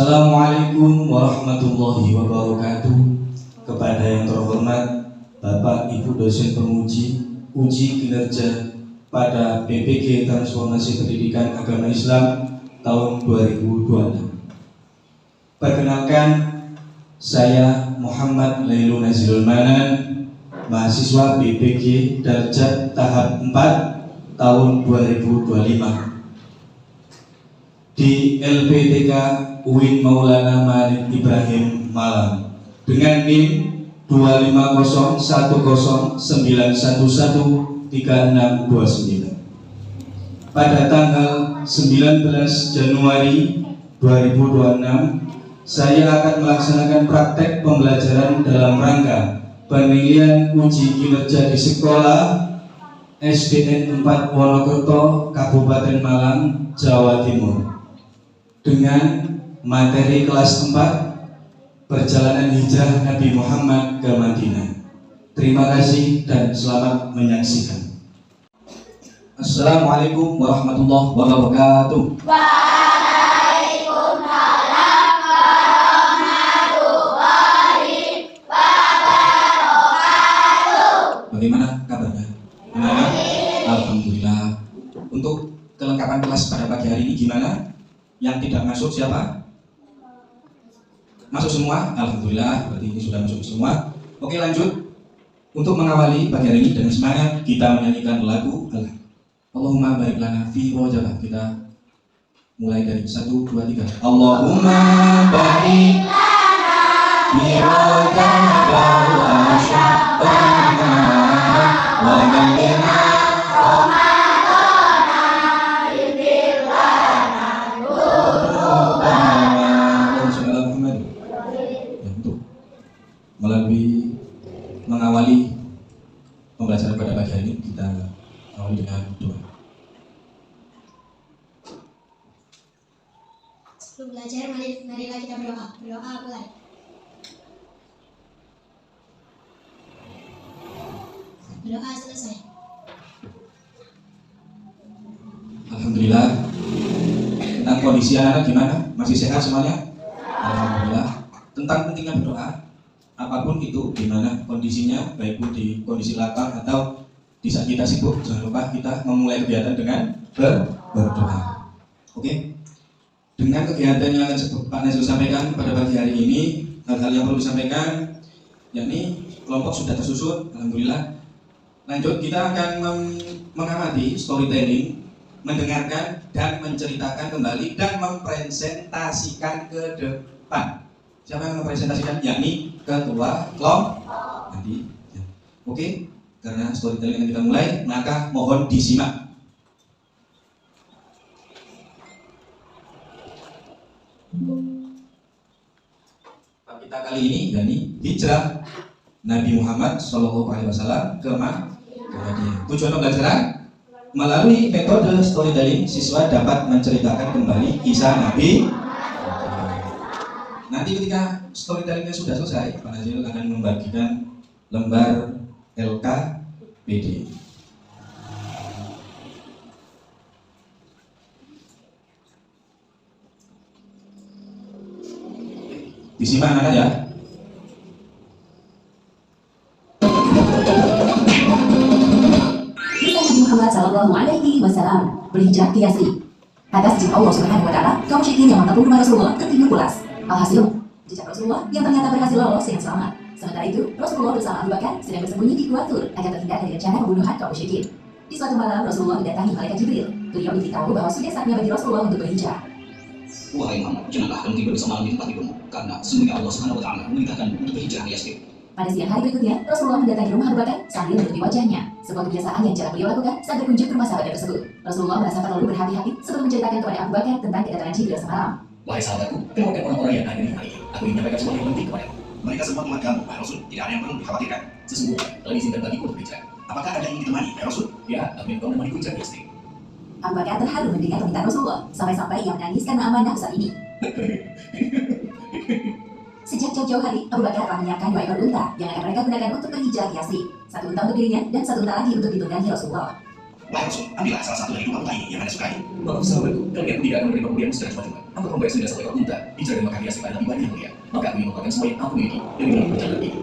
Assalamualaikum warahmatullahi wabarakatuh. Kepada yang terhormat Bapak Ibu dosen penguji uji kinerja pada PPG Transformasi Pendidikan Agama Islam tahun 2026. Perkenalkan, saya Muhammad Lailun Nazilul Manan, mahasiswa PPG Darjat tahap 4 tahun 2025 di LPTK UIN Maulana Malik Ibrahim Malang dengan NIM 25109113629. Pada tanggal 19 Januari 2026 saya akan melaksanakan praktek pembelajaran dalam rangka penilaian uji kinerja di sekolah SDN 4 Wonokerto, Kabupaten Malang, Jawa Timur dengan materi kelas 4 perjalanan hijrah Nabi Muhammad ke Madinah. Terima kasih dan selamat menyaksikan. Assalamualaikum warahmatullahi wabarakatuh. Waalaikumsalam warahmatullahi wabarakatuh. Bagaimana kabarnya? Gimana? Alhamdulillah. Untuk kelengkapan kelas pada pagi hari ini gimana? Yang tidak masuk siapa? Masuk semua? Alhamdulillah, berarti ini sudah masuk semua. Oke, lanjut. Untuk mengawali pagi hari ini dengan semangat, kita menyanyikan lagu Allahumma barik lana fi rojabah. Kita mulai dari 1, 2, 3. Allahumma barik lana fi rojabah wa sya'bana wa balikna melalui mengawali pembelajaran pada pagi hari ini, kita awali dengan doa. Sebelum belajar, marilah kita berdoa. Berdoa mulai. Berdoa selesai. Alhamdulillah. Tentang kondisi anak-anak gimana? Masih sehat semuanya? Alhamdulillah. Tentang pentingnya berdoa, apapun itu, gimana kondisinya, baik pun di kondisi lapang atau di saat kita sibuk, jangan lupa kita memulai kegiatan dengan berdoa. Oke? Dengan kegiatan yang akan Pak Nazil sampaikan pada pagi hari ini, hal-hal yang perlu disampaikan, yakni kelompok sudah tersusun, alhamdulillah. Lanjut, kita akan mengamati storytelling, mendengarkan dan menceritakan kembali dan mempresentasikan ke depan. Siapa yang mempresentasikan? Yakni ketua kelompok nanti. Ya. Oke, karena storytelling yang kita mulai, maka mohon disimak. Kita kali ini yakni hijrah Nabi Muhammad SAW ke Madinah. Tujuan pembelajaran melalui metode storytelling, siswa dapat menceritakan kembali kisah Nabi. Nanti ketika storytellingnya sudah selesai, Pak Nazil akan membagikan lembar LKPD. Disimak anak ya. Nabi Muhammad Sallallahu Alaihi Wasallam berhijrah ke Yasrib. Atas izin Allah Subhanahu Wa Taala, kaum musyrikin yang menentang rumah Rasulullah tertidur pulas. Alhasil, jejak Rasulullah yang ternyata berhasil lolos dengan selamat. Sementara itu, Rasulullah bersama Abu Bakar sedang bersembunyi di Gua Tur agar terhindar dari rencana pembunuhan kaum musyrikin. Di suatu malam, Rasulullah didatangi malaikat Jibril. Beliau diberitahu bahwa sudah saatnya bagi Rasulullah untuk berhijrah. Wahai Muhammad, janganlah kamu tidur bersama di tempat tidurmu, karena sesungguhnya Allah Subhanahu Wa Taala memerintahkan untuk berhijrah ke Yasrib. Pada siang hari berikutnya, Rasulullah mendatangi rumah Abu Bakar sambil menutupi wajahnya. Sebuah kebiasaan yang jarang beliau lakukan saat berkunjung ke rumah sahabat tersebut. Rasulullah merasa perlu berhati-hati sebelum menceritakan kepada Abu Bakar tentang kedatangan Jibril semalam. Wahai sahabatku, kenalkan orang-orang yang ada di rumah ini. Aku ingin menyampaikan sesuatu yang penting kepadamu. Mereka semua teman kamu, wahai Rasul. Tidak ada yang perlu dikhawatirkan. Sesungguhnya telah diizinkan bagiku untuk berhijrah. Apakah ada yang ingin ditemani, wahai Rasul? Ya, aku ingin kau menemaniku hijrah ke Yasrib. Abu Bakar terharu mendengar permintaan Rasulullah, sampai-sampai ia menangis karena amanah besar ini. Sejak jauh-jauh hari, Abu Bakar telah menyiapkan 2 ekor unta yang akan mereka gunakan untuk berhijrah ke Yasrib. 1 unta untuk dirinya dan 1 unta lagi untuk ditunggangi Rasulullah. Wahai Rasul, ambillah salah satu dari dua unta ini yang Anda sukai. Maaf sahabatku, kalian tidak akan menerima pemberian secara cuma-cuma. Aku akan membayar sudah satu ekor unta, hijrah dan makan hias kepada Nabi yang mulia. Maka aku ingin mengorbankan semua yang aku miliki demi menempuh perjalanan ini.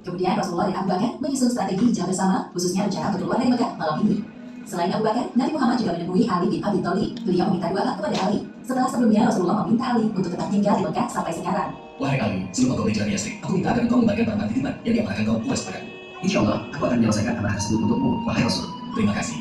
Kemudian Rasulullah dan Abu Bakar menyusun strategi hijrah bersama, khususnya rencana untuk keluar dari Mekah malam ini. Selain Abu Bakar, Nabi Muhammad juga menemui Ali bin Abi Thalib. Beliau meminta doa kepada Ali. Setelah sebelumnya Rasulullah meminta Ali untuk tetap tinggal di Mekah sampai sekarang. Wahai Ali, sebelum engkau berhijrah di Yasrib, aku minta agar engkau membagikan barang titipan yang diamanahkan kau luas padaku. Insya Allah, aku akan menyelesaikan amanah tersebut untukmu, wahai Rasul. Terima kasih.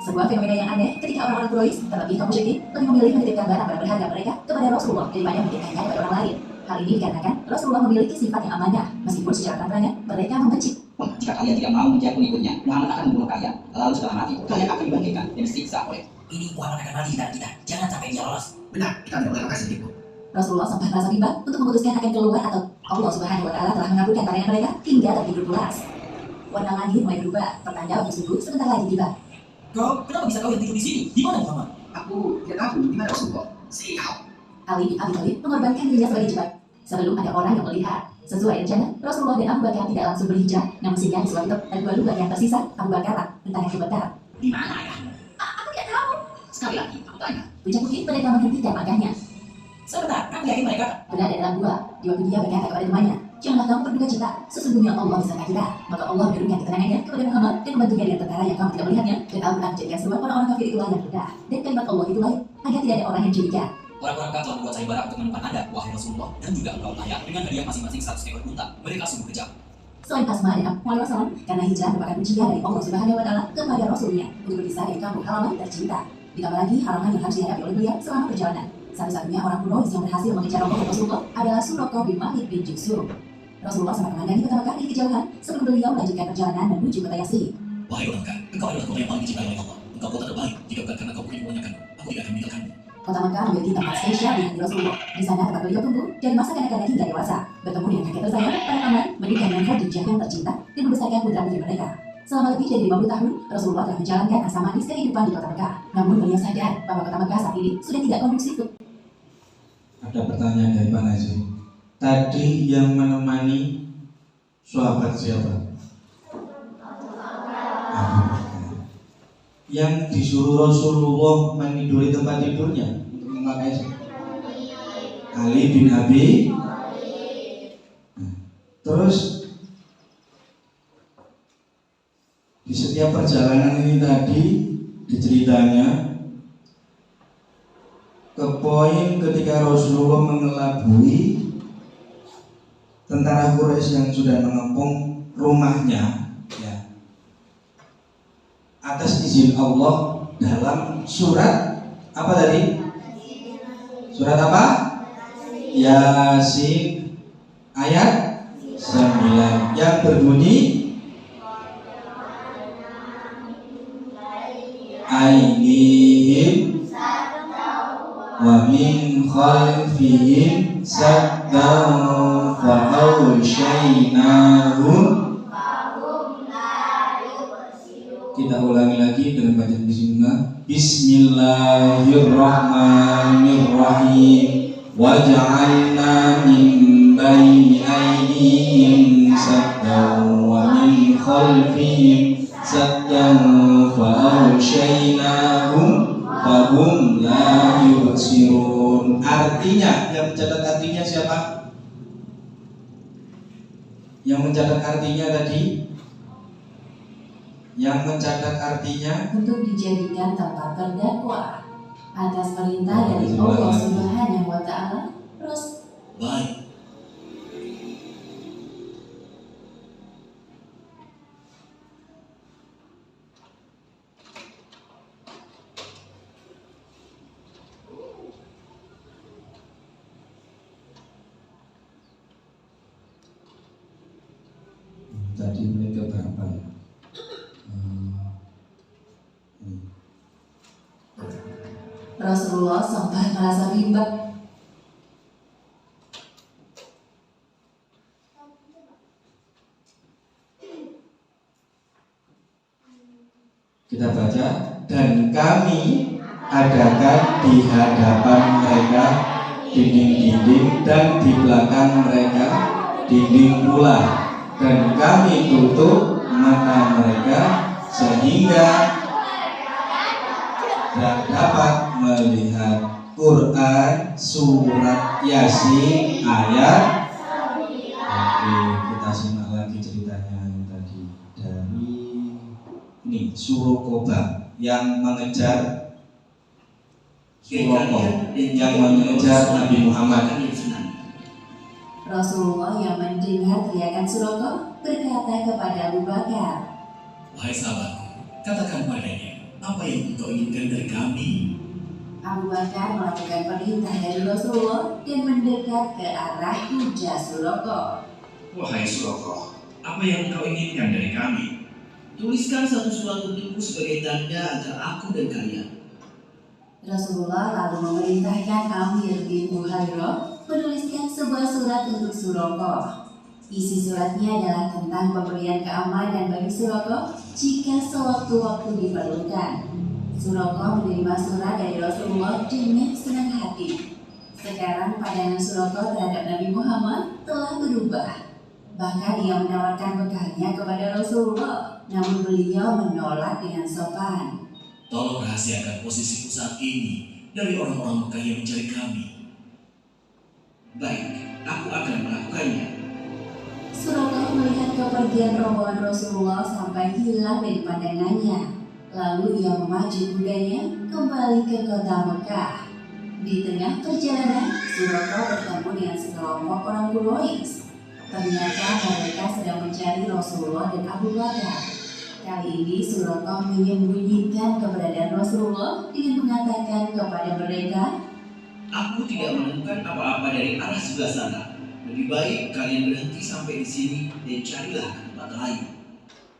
Sebuah fenomena yang aneh ketika orang-orang Quraisy, terlebih kaum musyrikin, lebih memilih menitipkan barang berharga mereka kepada Rasulullah daripada menitipkannya kepada orang lain. Hal ini dikarenakan Rasulullah memiliki sifat yang amanah, meskipun secara terang-terangan mereka membenci. Jika kalian tidak mau menjadi pengikutnya, Muhammad akan membunuh kalian. Lalu setelah mati, kalian akan dibangkitkan dan disiksa oleh. Ini Muhammad akan mati di tangan kita. Jangan sampai dia lolos. Benar, kita tidak boleh lekas sedikit. Rasulullah sempat merasa bimbang untuk memutuskan akan keluar atau Allah Subhanahu wa Ta'ala telah mengabulkan parangan mereka hingga tertidur pulas. Warna langit mulai berubah, pertanda waktu subuh sebentar lagi tiba. Kenapa bisa kau yang tidur di sini? Di mana Muhammad? Aku tidak tahu di mana Rasulullah. Siap. Ali bin Abi Thalib mengorbankan dirinya sebagai jebak sebelum ada orang yang melihat. Sesuai rencana, Rasulullah dan Abu Bakar tidak langsung berhijrah, namun singgah di suatu dan dua lubang yang tersisa. Abu Bakar tentang yang terbakar. Di mana ayahmu? Aku tidak tahu. Sekali lagi, aku tanya. Puncak bukit mereka menghentikan langkahnya. Sebentar, kamu yakin mereka? Berada dalam gua, di waktu dia berkata kepada temannya, janganlah kamu berduka cita, sesungguhnya Allah beserta kita. Maka Allah menurunkan ketenangannya kepada Muhammad dan membantunya dengan tentara yang kamu tidak melihatnya. Dan Al-Quran menjadikan semua orang-orang kafir itulah yang rendah. Dan kalimat Allah itulah agar tidak ada orang yang curiga. Orang-orang kafir telah membuat sayembara untuk menemukan Anda, wahai Rasulullah, dan juga engkau layak dengan hadiah masing-masing 100 ekor unta. Mereka sungguh kejam. Selain Asma dan Muhammad SAW, karena hijrah merupakan ujian dari Allah Subhanahu wa Ta'ala kepada Rasulnya untuk berpisah dari kampung halaman tercinta. Ditambah lagi halangan yang harus dihadapi oleh beliau selama perjalanan. Satu-satunya orang Quraisy yang berhasil mengejar rombongan Rasulullah adalah Suraqah bin Malik bin Jusur. Rasulullah sama komandan di kota Mekah dari kejauhan sebelum beliau melanjutkan perjalanan menuju kota Yasrib. Wahai orang Mekah, engkau adalah kota yang paling dicintai oleh Allah. Engkau kota terbaik. Jika bukan karena kau mungkin kebanyakanmu, aku tidak akan meninggalkanmu. Kota Mekah memiliki tempat spesial di hati Rasulullah. Di sana tempat beliau tumbuh dari masa kanak-kanak hingga dewasa, bertemu dengan kakek tersayang, para paman, menikah dengan Khadijah yang tercinta, dan membesarkan putra-putri mereka. Selama lebih dari 50 tahun, Rasulullah telah menjalankan asa manis kehidupan di kota Mekah. Namun beliau sadar bahwa kota Mekah saat ini sudah tidak kondusif. Ada pertanyaan dari Pak Najib. Tadi yang menemani sahabat siapa? Abu Bakar. Yang disuruh Rasulullah meniduri tempat tidurnya untuk memakai Ali bin Abi. Terus di setiap perjalanan ini tadi diceritanya ke poin ketika Rasulullah mengelabui tentara Quraisy yang sudah mengepung rumahnya, ya, atas izin Allah dalam surat apa tadi? Surat apa? Yasin ayat 9 yang berbunyi ainihim wa min khalfihim saddan fa'awshaynahum. Kita ulangi lagi dengan bacaan bismillah. Bismillahirrahmanirrahim. Waj'alna min baini aydihim saddan wa min khalfihim saddan fa'awshaynahum fahum la yubsirun. Artinya, yang mencatat artinya siapa? Yang mencatat artinya tadi? Yang mencatat artinya Untuk dijadikan tempat berdakwah atas perintah dari Allah Subhanahu wa Ta'ala. Terus Baik. tadi mereka berapa ya? Rasulullah sempat merasa bimbang. Kita baca, dan kami adakan di hadapan mereka dinding-dinding dan di belakang mereka dinding pula, dan kami tutup mata mereka sehingga dapat melihat Quran surat Yasin ayat. Oke, kita simak lagi ceritanya yang tadi dari ini Surokoba yang mengejar yang mengejar Nabi Muhammad. Rasulullah yang mendengar teriakan Suroko berkata kepada Abu Bakar, Wahai sahabatku, katakan padanya, apa yang engkau inginkan dari kami? Abu Bakar melakukan perintah dari Rasulullah dan mendekat ke arah hujah Suroko. Wahai Suroko, apa yang engkau inginkan dari kami? Tuliskan satu surat untukku sebagai tanda antara aku dan kalian. Rasulullah lalu memerintahkan Amir bin Muhairah menuliskan sebuah surat untuk Suroko. Isi suratnya adalah tentang pemberian keamanan bagi Suroko jika sewaktu-waktu diperlukan. Suroko menerima surat dari Rasulullah dengan senang hati. Sekarang pandangan Suroko terhadap Nabi Muhammad telah berubah. Bahkan ia menawarkan bekalnya kepada Rasulullah, namun beliau menolak dengan sopan. Tolong rahasiakan posisiku saat ini dari orang-orang Mekah yang mencari kami. Baik, aku akan melakukannya. Suroko melihat kepergian rombongan Rasulullah sampai hilang dari pandangannya. Lalu ia memacu kudanya kembali ke kota Mekah. Di tengah perjalanan, Suroko bertemu dengan sekelompok orang Quraisy. Ternyata mereka sedang mencari Rasulullah dan Abu Bakar. Kali ini Suroko menyembunyikan keberadaan Rasulullah dengan mengatakan kepada mereka, Aku tidak menemukan apa-apa dari arah sebelah sana. Lebih baik kalian berhenti sampai di sini dan carilah ke tempat lain.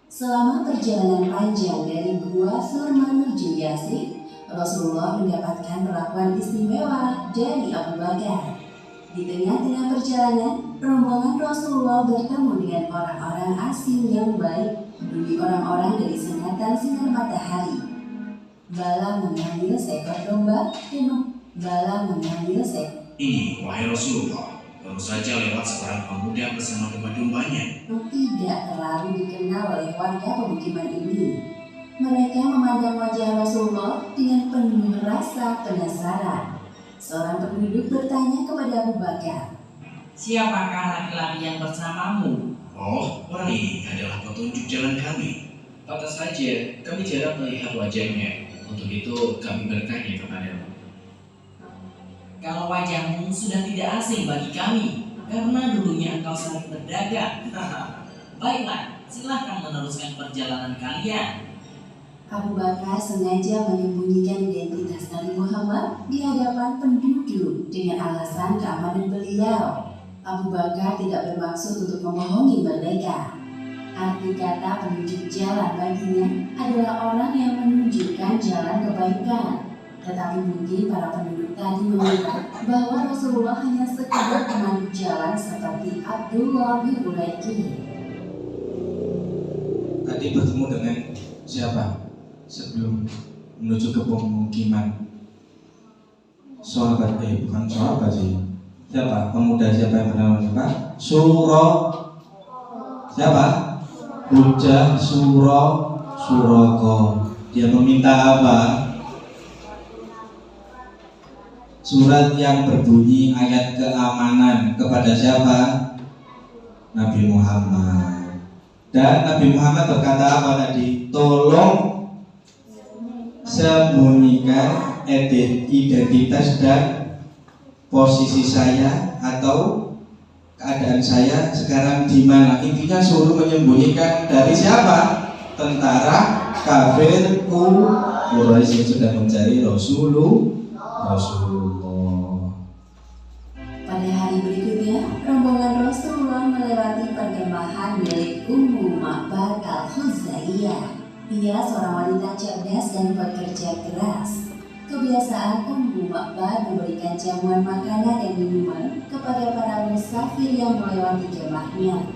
selama perjalanan panjang dari Gua Sur menuju Yatsrib, Rasulullah mendapatkan perlakuan istimewa dari Abu Bakar. Di tengah-tengah perjalanan, rombongan Rasulullah bertemu dengan orang-orang asing yang baik, peduli orang-orang dari sengatan sinar matahari. Bala mengambil seekor domba dan mengambil seekor. Ini, wahai Rasulullah, baru saja lewat seorang pemuda bersama domba-dombanya. Tidak terlalu dikenal oleh warga pemukiman ini. Mereka memandang wajah Rasulullah dengan penuh rasa penasaran. Seorang penduduk bertanya kepada Abu Bakar, Siapakah laki-laki yang bersamamu? Oh, orang ini adalah petunjuk jalan kami. Pantas saja, kami jarang melihat wajahnya. Untuk itu, kami bertanya kepadamu. Kalau wajahmu sudah tidak asing bagi kami, karena dulunya engkau sering berdagang. Baiklah, silahkan meneruskan perjalanan kalian. Abu Bakar sengaja menyembunyikan identitas Nabi Muhammad di hadapan penduduk dengan alasan keamanan beliau. Abu Bakar tidak bermaksud untuk membohongi mereka. Arti kata penunjuk jalan baginya adalah orang yang menunjukkan jalan kebaikan. Tetapi mungkin para penduduk tadi mengira bahwa Rasulullah hanya sekedar pemandu jalan seperti Abdullah bin Ulaiki. Tadi bertemu dengan siapa sebelum menuju ke pemukiman? Sahabat, bukan sahabat sih. Siapa? Pemuda siapa yang bernama siapa? Siapa? Hujah Suroko. Dia meminta apa? Surat yang berbunyi ayat keamanan kepada siapa? Nabi Muhammad. Dan Nabi Muhammad berkata apa tadi? Tolong sembunyikan identitas dan posisi saya atau keadaan saya sekarang di mana. Intinya suruh menyembunyikan dari siapa? Tentara kafir Quraisy yang sudah mencari Rasulullah. Pada hari berikutnya, rombongan Rasulullah melewati perkemahan milik Ummu Ma'bad al-Khuzaiyah. Ia seorang wanita cerdas dan bekerja keras. Kebiasaan Ummu Ma'bad memberikan jamuan makanan dan minuman kepada para musafir yang melewati kemahnya.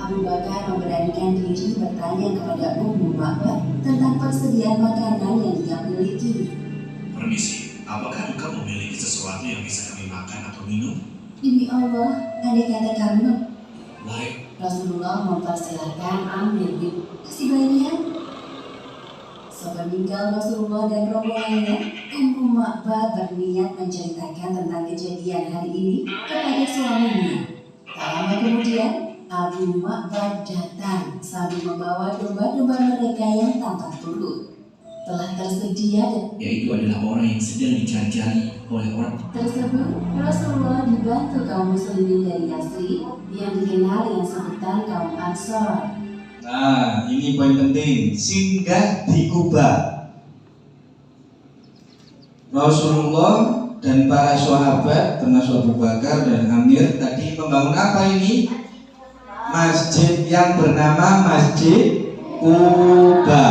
Abu Bakar memberanikan diri bertanya kepada Ummu Ma'bad tentang persediaan makanan yang dia miliki. Permisi, apakah engkau memiliki sesuatu yang bisa kami makan atau minum? Demi Allah, andai kata kamu. Baik, Rasulullah mempersilahkan Amir bin Kasih banyak. sepeninggal Rasulullah dan rombongannya, Ummu Ma'bad berniat menceritakan tentang kejadian hari ini kepada suaminya. Tak lama kemudian, Abu Ma'bad datang sambil membawa domba-domba mereka yang tampak turut. Telah tersedia dan Yaitu adalah orang yang sedang dicari-cari oleh orang tersebut, Rasulullah dibantu kaum muslimin dari Yasrib yang dikenal dengan sebutan kaum Ansor. Nah, ini poin penting, singgah di Kuba. Rasulullah dan para sahabat termasuk Abu Bakar dan Amir tadi membangun apa ini? Masjid yang bernama Masjid Kuba.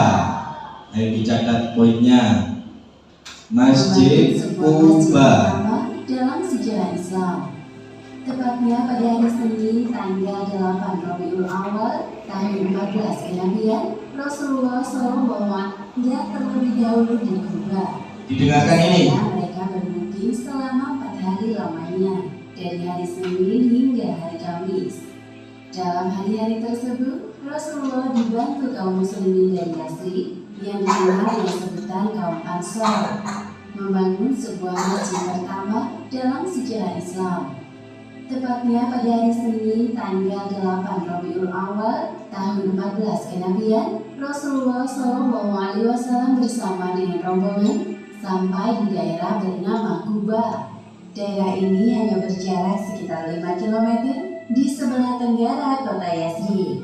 Ayo dicatat poinnya. Masjid Kuba. Dalam sejarah Islam, tepatnya pada hari Senin tanggal 8 Rabiul Awal tahun 14 kenabian, Rasulullah SAW terlebih dahulu di Kuba. Didengarkan ini. Mereka bermukim selama 4 hari lamanya, dari hari Senin hingga hari Kamis. Dalam hari-hari tersebut, Rasulullah dibantu kaum muslimin dari Yasrib yang dikenal dengan sebutan kaum Ansor membangun sebuah masjid pertama dalam sejarah Islam. Tepatnya pada hari Senin tanggal 8 Rabiul Awal tahun 14 kenabian, Rasulullah SAW bersama dengan rombongan sampai di daerah bernama Kuba. Daerah ini hanya berjarak sekitar 5 km di sebelah tenggara kota Yasrib.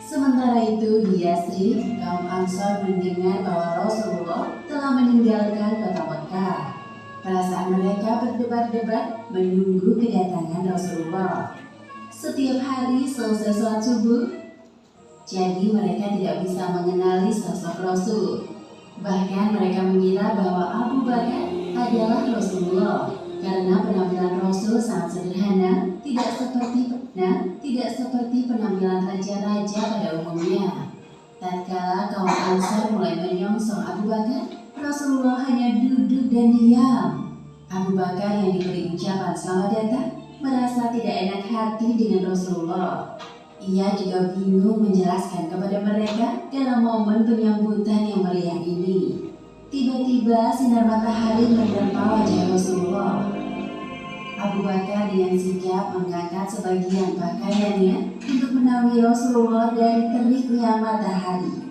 Sementara itu di Yasrib, kaum Ansor mendengar bahwa Rasulullah telah meninggalkan kota Mekah. Perasaan mereka berdebar-debar menunggu kedatangan Rasulullah. Setiap hari selesai sholat subuh, jadi mereka tidak bisa mengenali sosok Rasul. Bahkan mereka mengira bahwa Abu Bakar adalah Rasulullah karena penampilan Rasul sangat sederhana, tidak seperti penampilan raja-raja pada umumnya. Tatkala kaum Ansar mulai menyongsong Abu Bakar, Rasulullah hanya duduk dan diam. Abu Bakar yang diberi ucapan selamat datang merasa tidak enak hati dengan Rasulullah. Ia juga bingung menjelaskan kepada mereka dalam momen penyambutan yang meriah ini. Tiba-tiba sinar matahari menerpa wajah Rasulullah. Abu Bakar dengan sigap mengangkat sebagian pakaiannya untuk menaungi Rasulullah dari teriknya matahari.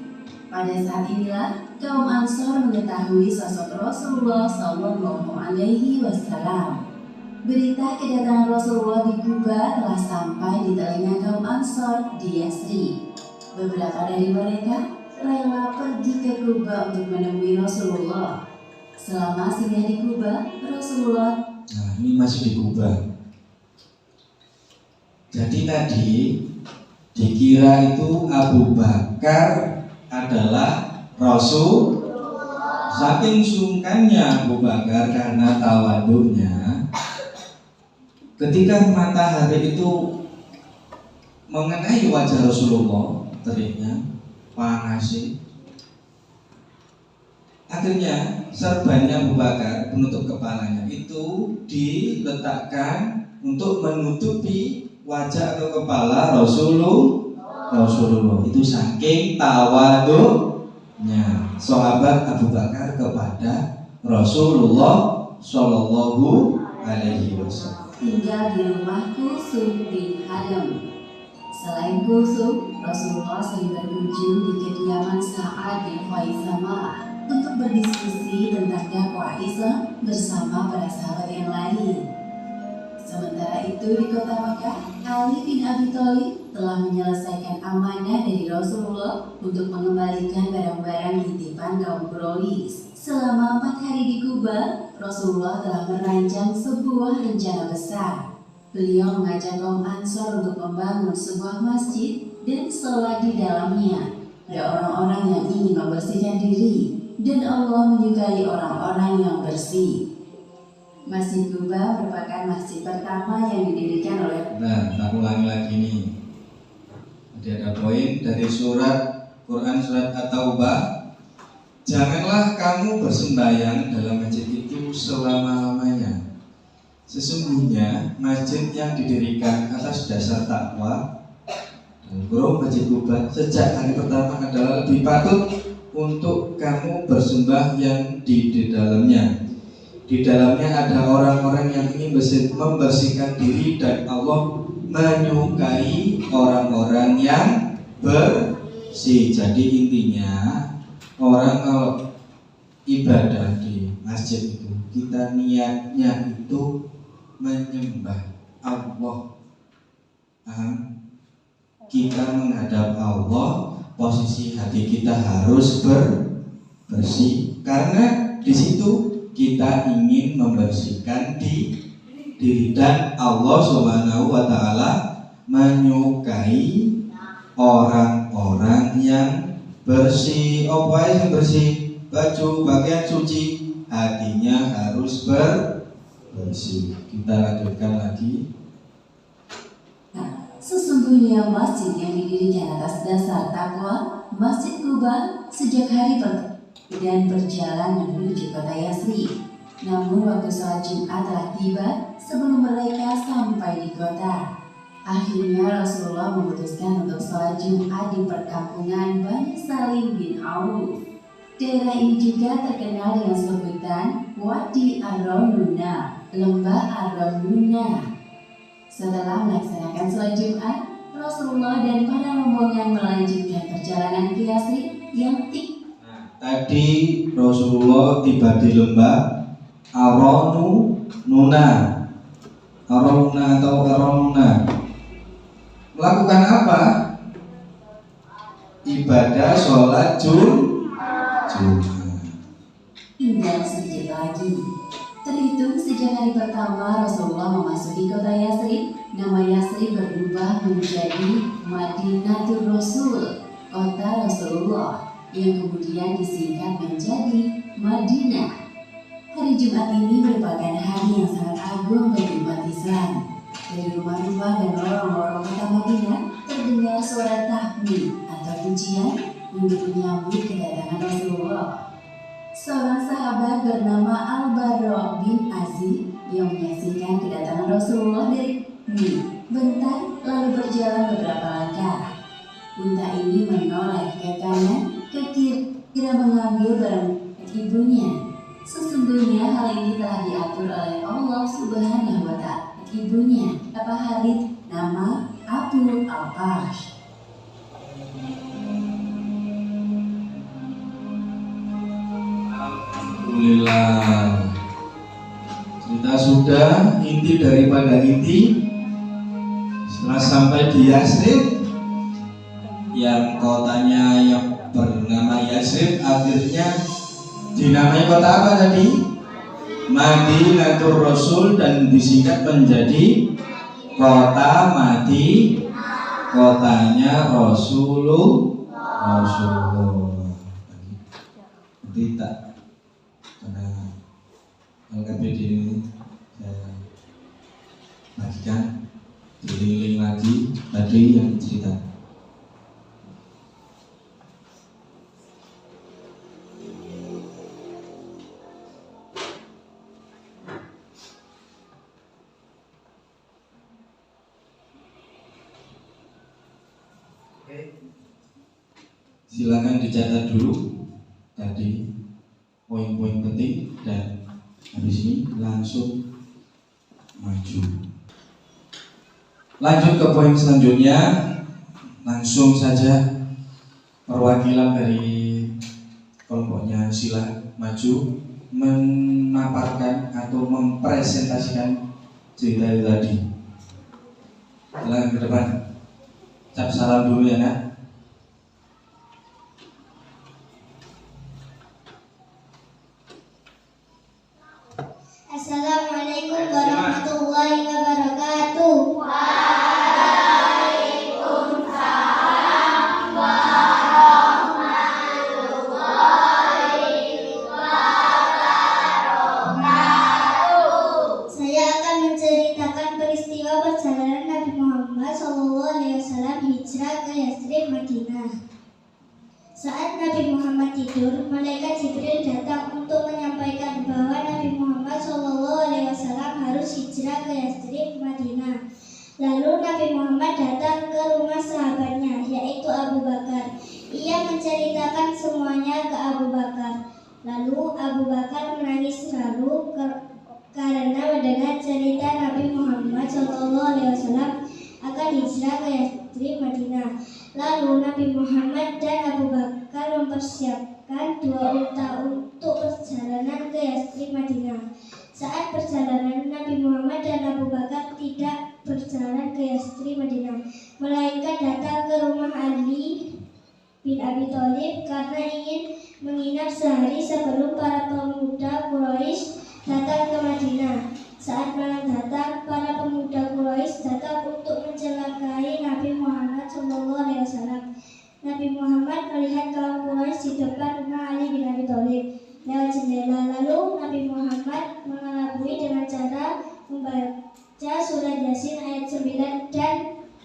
Pada saat inilah kaum Ansor mengetahui sosok Rasulullah SAW. Berita kedatangan Rasulullah di Kuba telah sampai di telinga kaum Ansor di Yasrib. Beberapa dari mereka rela pergi ke Kuba untuk menemui Rasulullah. Selama singgah di Kuba, Rasulullah Ini masih di Kuba. Jadi tadi dikira itu Abu Bakar adalah Rasul. Saking sungkannya Abu Bakar karena tawaduknya, ketika matahari itu mengenai wajah Rasulullah, teriknya panas. Akhirnya serbannya Abu Bakar penutup kepalanya itu diletakkan untuk menutupi wajah atau kepala Rasulullah. Itu saking tawaduknya sahabat Abu Bakar kepada Rasulullah Shallallahu Alaihi Wasallam. Tinggal di rumah Kulsum bin Hadam. Selain Kulsum, Rasulullah sering berkunjung di kediaman Sa'ad bin Khaisamah untuk berdiskusi tentang dakwah Islam bersama para sahabat yang lain. Sementara itu di kota Makkah, Ali bin Abi Thalib telah menyelesaikan amanah dari Rasulullah untuk mengembalikan barang-barang titipan kaum Quraisy. Selama 4 hari di Kuba, Rasulullah telah merancang sebuah rencana besar. Beliau mengajak kaum Ansor untuk membangun sebuah masjid dan sholat di dalamnya. Ada orang-orang yang ingin membersihkan diri, dan Allah menyukai orang-orang yang bersih. Masjid Kuba merupakan masjid pertama yang didirikan oleh. Nah, tak ulangi lagi nih. Jadi ada poin dari surat Quran surat At-Taubah. Janganlah kamu bersembahyang dalam masjid itu selama-lamanya. Sesungguhnya masjid yang didirikan atas dasar takwa dan Masjid Kuba sejak hari pertama adalah lebih patut untuk kamu bersembah yang di dalamnya. Di dalamnya ada orang-orang yang ingin membersihkan diri, dan Allah menyukai orang-orang yang bersih. Jadi intinya orang kalau ibadah di masjid itu, kita niatnya itu menyembah Allah. Kita menghadap Allah, posisi hati kita harus bersih, karena di situ kita ingin membersihkan diri, dan Allah Subhanahu wa Ta'ala menyukai orang-orang yang bersih. Apa yang bersih? Baju, pakaian suci, hatinya harus bersih. Kita lanjutkan lagi. Nah, sesungguhnya masjid yang didirikan atas dasar takwa, Masjid Quba, sejak hari pertama dan berjalan menuju kota Yasrib. Namun waktu sholat Jumat telah tiba sebelum mereka sampai di kota. Akhirnya Rasulullah memutuskan untuk sholat Jumat di perkampungan Bani Salim bin Auf. Daerah ini juga terkenal dengan sebutan Wadi Ar-Raununa, Lembah Ar-Raununa. Setelah melaksanakan sholat Jumat, Rasulullah dan para rombongan melanjutkan perjalanan ke Yasrib yang Tadi Rasulullah tiba di lembah Ar-Raununa atau Ar-Raununa. Melakukan apa? Ibadah sholat Jumat. Tinggal sedikit lagi. Terhitung sejak hari pertama Rasulullah memasuki kota Yasrib, nama Yasrib berubah menjadi Madinatul Rasul, kota Rasulullah, yang kemudian disingkat menjadi Madinah. Hari Jumat ini merupakan hari yang sangat agung bagi umat Islam. Dari rumah-rumah dan lorong-lorong kota Madinah terdengar suara tahmid atau pujian untuk menyambut kedatangan Rasulullah. Seorang sahabat bernama Al-Bara bin Azib yang menyaksikan kedatangan Rasulullah dari bentar lalu berjalan beberapa langkah. Unta ini menoleh ke kanan, ke kiri, kira mengambil barang ibunya. Sesungguhnya hal ini telah diatur oleh Allah Subhanahu wa Ta'ala. Ibunya, Halid, nama Abu Al-Ash. Alhamdulillah, cerita sudah, inti daripada inti. Setelah sampai di Yasrib, yang kotanya yang bernama Yasrib akhirnya dinamai kota apa tadi? Madinatul Rasul, dan disingkat menjadi kota Madi, kotanya Rasulullah. Tidak, karena LKPD ini saya bagikan diulang lagi tadi yang cerita. Silakan dicatat dulu tadi poin-poin penting, dan habis ini langsung maju. Lanjut ke poin selanjutnya, langsung saja perwakilan dari kelompoknya sila maju memaparkan atau mempresentasikan cerita itu tadi. Silakan ke depan. Cap salam dulu ya nak. Assalamualaikum warahmatullahi wabarakatuh. Waalaikumsalam warahmatullahi wabarakatuh. Saya akan menceritakan peristiwa perjalanan Nabi Muhammad SAW hijrah ke Yasrib, Madinah. Saat Nabi Muhammad tidur, malaikat Jibril datang untuk menyampaikan bahwa Nabi Muhammad SAW harus hijrah ke Yasrib, Madinah. Lalu Nabi Muhammad datang ke rumah sahabatnya, yaitu Abu Bakar. Ia menceritakan semuanya ke Abu Bakar. Lalu Abu Bakar menangis ragu karena mendengar cerita Nabi Muhammad SAW akan hijrah ke Yastrib Madinah. Lalu Nabi Muhammad dan Abu Bakar mempersiapkan 2 unta untuk perjalanan ke Yastrib Madinah. Saat perjalanan, Nabi Muhammad dan Abu Bakar tidak berjalan ke Yastrib Madinah, melainkan datang ke rumah Ali bin Abi Thalib karena ingin menginap sehari sebelum para pemuda Quraisy datang ke Madinah. Saat malam datang, para pemuda Quraisy datang untuk mencelakai Nabi Muhammad SAW. Nabi Muhammad melihat kaum Quraisy di depan rumah Ali bin Abi Thalib lewat jendela. Lalu Nabi Muhammad mengelabui dengan cara membaca surat Yasin ayat 9 dan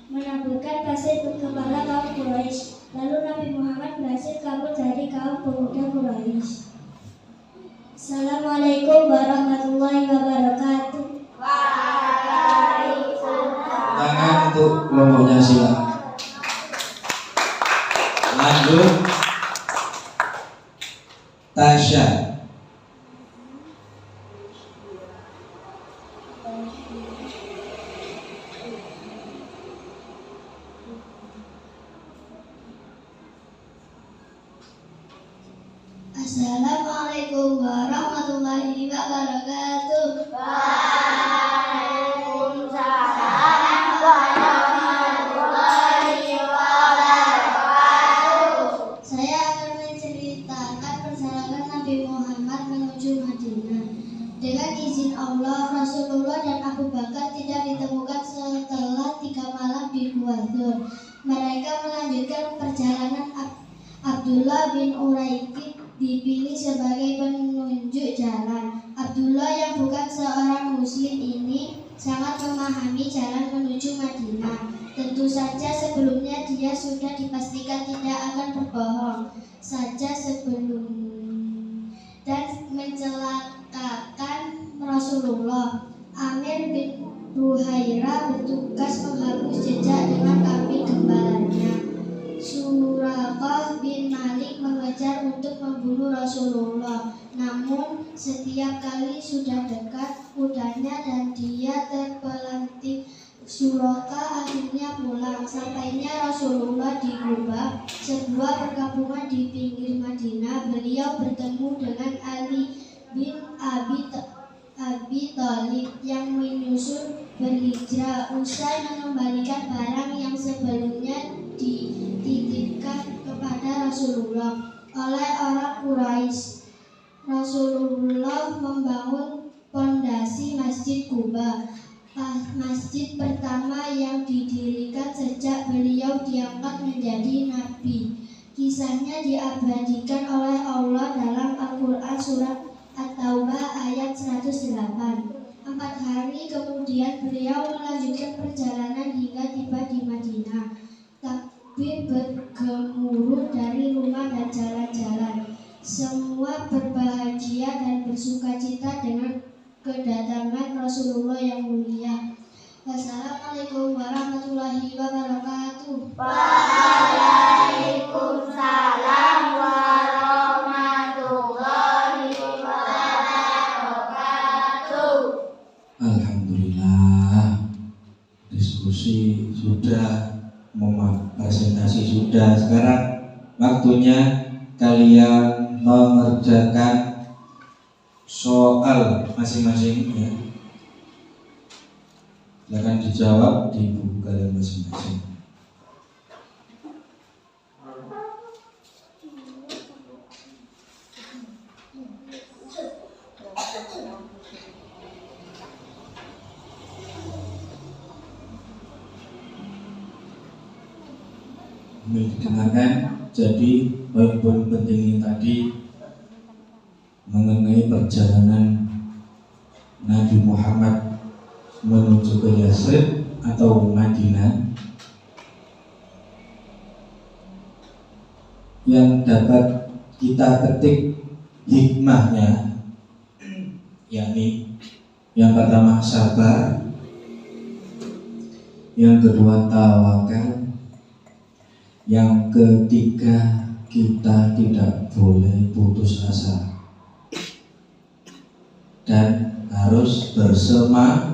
menaburkan pasir ke kepala kaum Quraisy. Lalu Nabi Muhammad berhasil kabur dari kaum pemuda Quraisy. Assalamualaikum warahmatullahi wabarakatuh. Tangan untuk kelompoknya silakan. Lanjut. Tasya. Assalamualaikum warahmatullahi wabarakatuh. Waalaikumsalam warahmatullahi wabarakatuh. Saya akan menceritakan perjalanan Nabi Muhammad menuju Madinah. Dengan izin Allah, Rasulullah dan Abu Bakar tidak ditemukan setelah 3 malam di Gua Thur. Mereka melanjutkan perjalanan. Abdullah bin Uraikid dipilih sebagai penunjuk jalan. Abdullah yang bukan seorang muslim ini sangat memahami jalan menuju Madinah. Tentu saja sebelumnya dia sudah dipastikan tidak akan berbohong saja sebelum dan mencelakakan Rasulullah. Amir bin Ruhairah bertugas menghapus jejak dengan kambing gembalanya. Suraqah bin Malik mengejar untuk membunuh Rasulullah. Namun setiap kali sudah dekat kudanya dan dia terpelanting. Suraqah akhirnya pulang. Sampainya Rasulullah di Quba, sebuah perkampungan di pinggir Madinah. Beliau bertemu dengan Ali bin Abi Thalib yang menyusul berhijrah. Usai mengembalikan barang yang sebelumnya dititipkan kepada Rasulullah oleh orang Quraisy, Rasulullah membangun pondasi Masjid Quba, masjid pertama yang didirikan sejak beliau diangkat menjadi nabi. Kisahnya diabadikan oleh Allah dalam Al-Quran surat At-Taubah ayat 108. 4 hari kemudian beliau melanjutkan perjalanan hingga tiba di Madinah. Takbir bergemuruh dari rumah dan jalan-jalan. Semua berbahagia dan bersukacita dengan kedatangan Rasulullah yang mulia. Wassalamualaikum warahmatullahi wabarakatuh. Waalaikumsalam warahmatullahi wabarakatuh. Alhamdulillah, diskusi sudah, presentasi sudah. Sekarang waktunya kalian mengerjakan soal masing-masing ya. Silakan dijawab di buku kalian masing-masing. Ini didengarkan. Jadi poin-poin penting ini tadi mengenai perjalanan Nabi Muhammad menuju ke Yastrib atau Madinah yang dapat kita petik hikmahnya, yakni yang pertama sabar, yang kedua tawakal, yang ketiga kita tidak boleh putus asa dan harus bersemangat.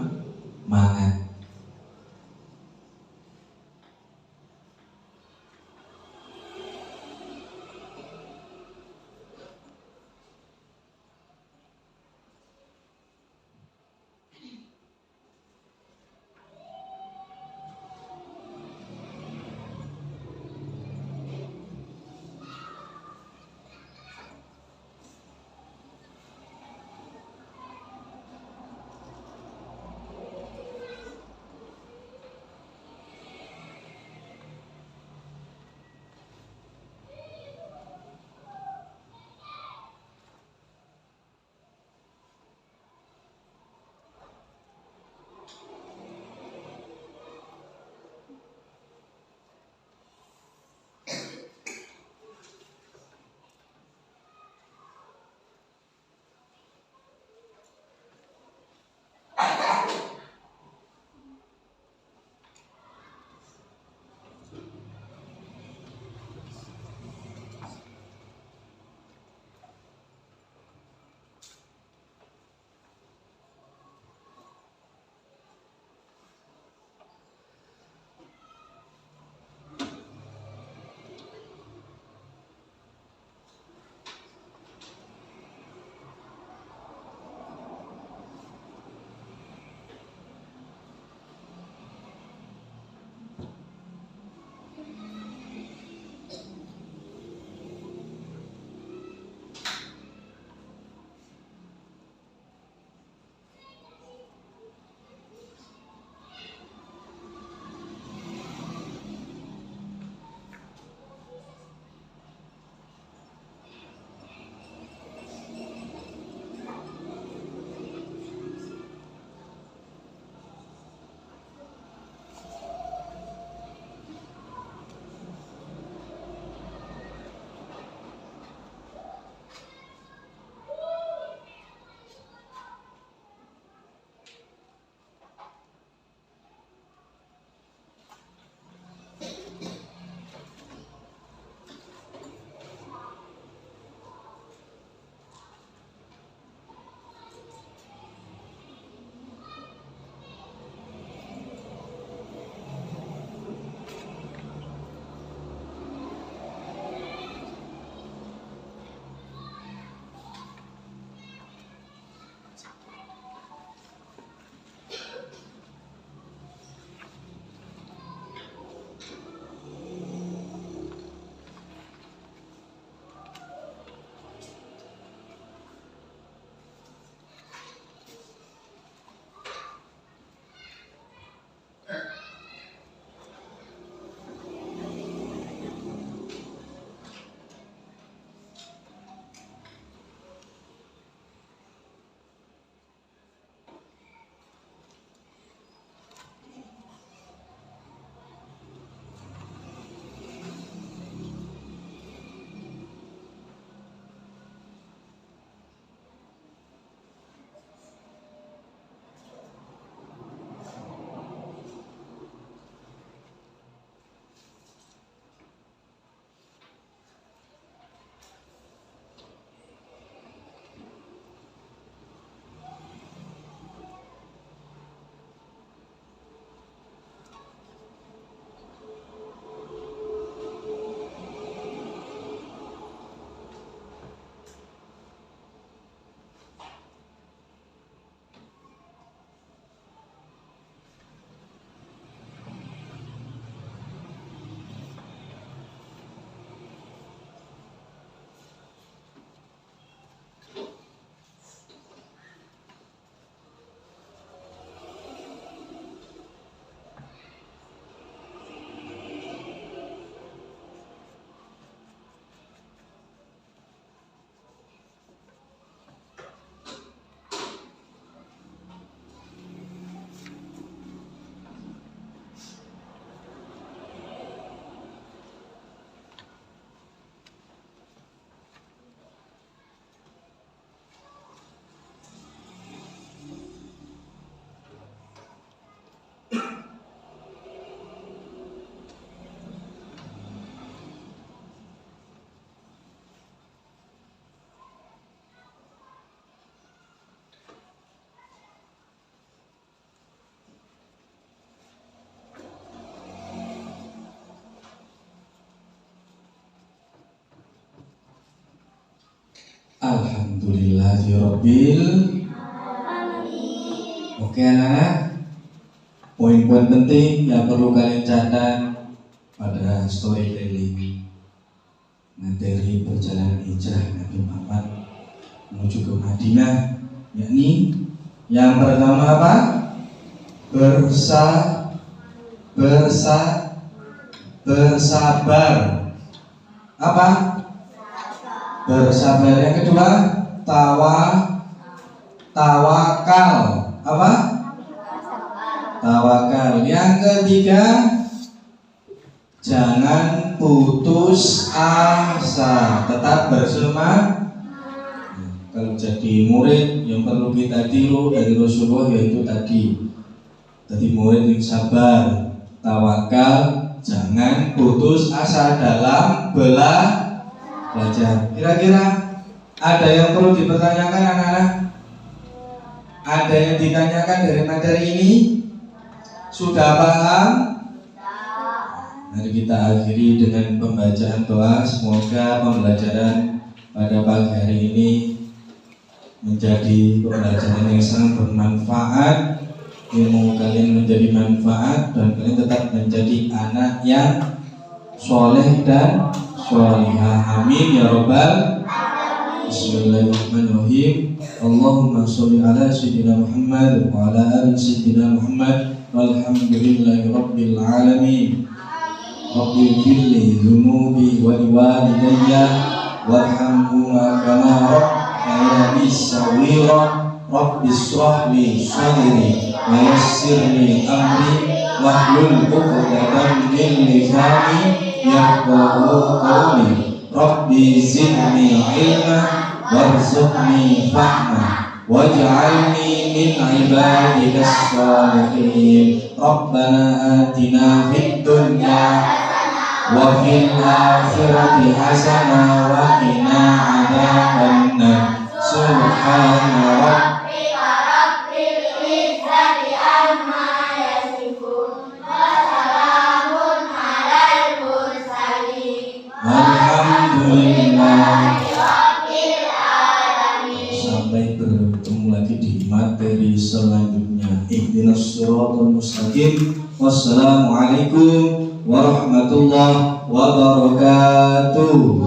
Alhamdulillahirabbil. Oke anak-anak, poin-poin penting yang perlu kalian catat pada storytelling materi perjalanan hijrah Nabi Muhammad menuju ke Madinah, yakni yang pertama apa? Bersabar. Apa? Bersabar. Yang kedua, tawakal. Apa? Tawakal. Yang ketiga, jangan putus asa, tetap bersemangat. Kalau jadi murid yang perlu kita tiru dari Rasulullah yaitu tadi murid yang sabar, tawakal, jangan putus asa dalam belajar. Kira-kira ada yang perlu dipertanyakan anak-anak? Ada yang ditanyakan dari materi ini? Sudah paham? Mari kita akhiri dengan pembacaan doa. Semoga pembelajaran pada pagi hari ini menjadi pembelajaran yang sangat bermanfaat. Ilmu kalian menjadi manfaat dan kalian tetap menjadi anak yang soleh dan solihah. Amin ya robbal. Bismillahirrahmanirrahim. Allahumma sholli ala sayyidina Muhammad wa ala ali sayyidina Muhammad walhamdulillahi rabbil alamin. Rabbil firli dhunubi wa liwalidayya warhamhuma kama rabbayani saghira. Rabbi shrah li sadri wa yassir li amri wahlul 'uqdatam min lisani yafqahu qawli. Rabbi zidni ilma warzuqni fahma waj'alni min ibadikas shalihin. Rabbana atina fid dunya wa fil akhirati hasanah wa qina adzabannar. Subhana rabbika rabbil izzati amma yasifun wa salamun alal mursalin walhamdulillahi rabbil alamin. Sampai bertemu lagi di materi selanjutnya. Ihdinas siratal mustaqim. Wassalamualaikum warahmatullahi wabarakatuh.